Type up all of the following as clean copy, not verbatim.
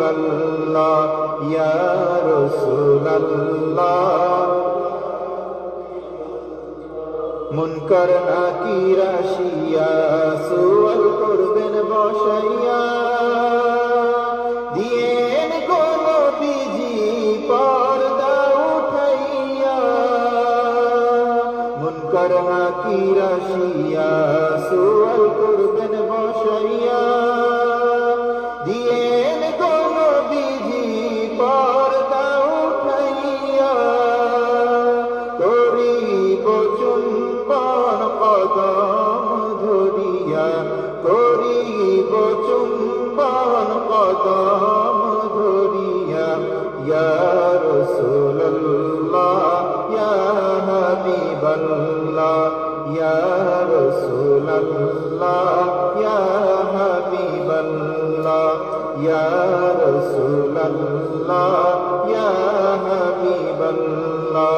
হাবিবাল্লাহ ইয়া রাসূলাল্লাহ মুনকার নাকির আসিয়া সুয়াল করবেন বসাইয়া দিয়েন কোন বিজি পর্দা উঠাইয়া মুনকার নাকির আসিয়া সুয়াল করবেন বসাইয়া দিয়েন কোন বিজি পর্দা উঠাইয়া করিব চুম্বন কদম ধরিয়া করিব চুম্বন কদম ধরিয়া ইয়া রাসূলুল্লাহ ইয়া হাবিবাল্লাহ ইয়া রাসূলুল্লাহ ইয়া হাবিবাল্লাহ ইয়া রাসূলুল্লাহ ইয়া হাবিবাল্লাহ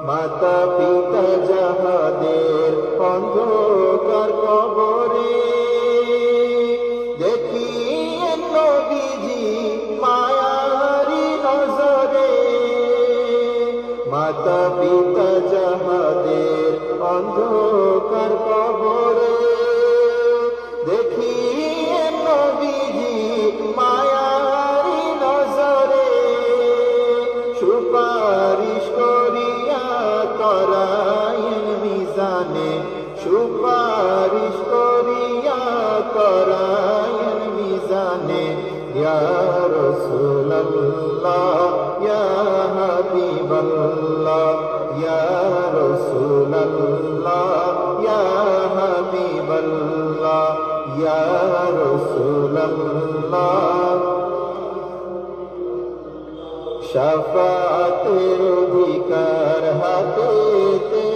মাতা পিতা যাহাদের অন্ধকার কবরে দেখিয়েন নবীজি মায়ারি নজরে মাতা পিতা যাহাদের অন্ধকার কবরে দেখিয়েন নবীজি মায়ারি নজরে সুপারিশ করিয়া করায়েন মিজানে সুপারিশ করিয়া করায়েন মিজানে ইয়া রাসূলুল্লাহ ইয়া হাবিবাল্লাহ ইয়া রাসূলুল্লাহ ইয়া হাবিবাল্লাহ ইয়া রাসূলুল্লাহ শাফাতের অধিকার হাতেতে